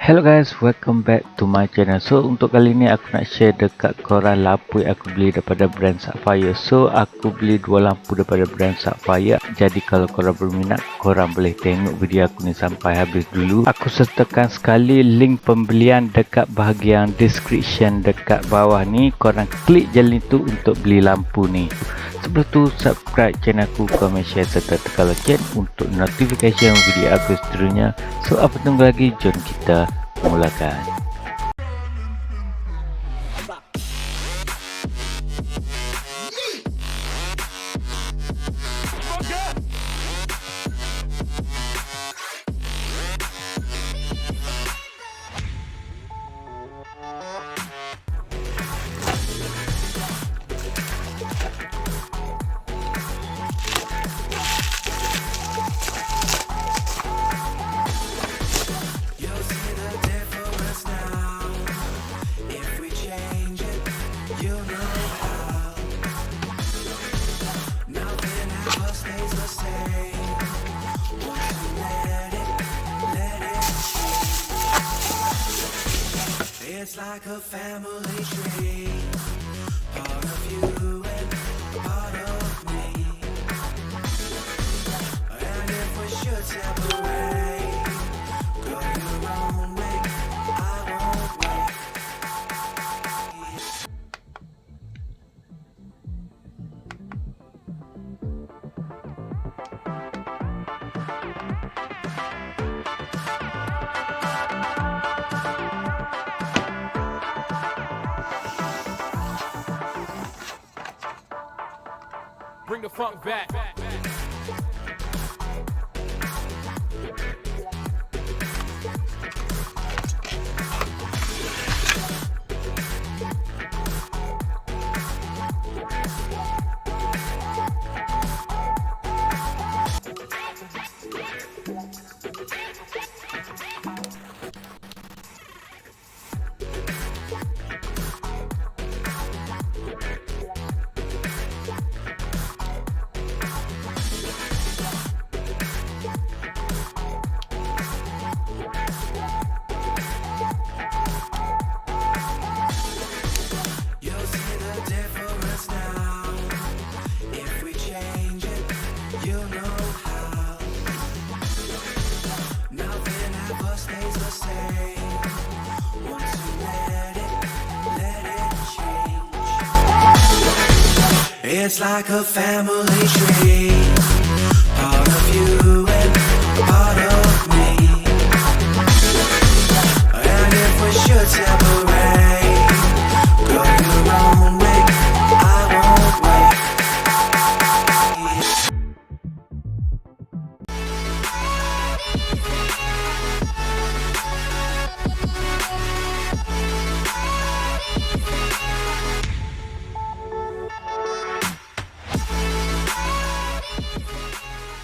Hello guys, welcome back to my channel. So untuk kali ni aku nak share dekat korang lampu yang aku beli daripada brand Supfire. So aku beli dua lampu daripada brand Supfire. Jadi kalau korang berminat, korang boleh tengok video aku ni sampai habis dulu. Aku sertakan sekali link pembelian dekat bahagian description dekat bawah ni. Korang klik je link tu untuk beli lampu ni. Sebelum tu subscribe channel aku, komen, share serta tekan lonceng untuk notification video aku seterusnya. So apa tunggu lagi, jom kita mulakan. It's like a family tree, part of you and part of me. And if we should separate, go your own way, I won't wait. Bring the funk back. It's like a family tree, part of you and part of me. And if we should separate,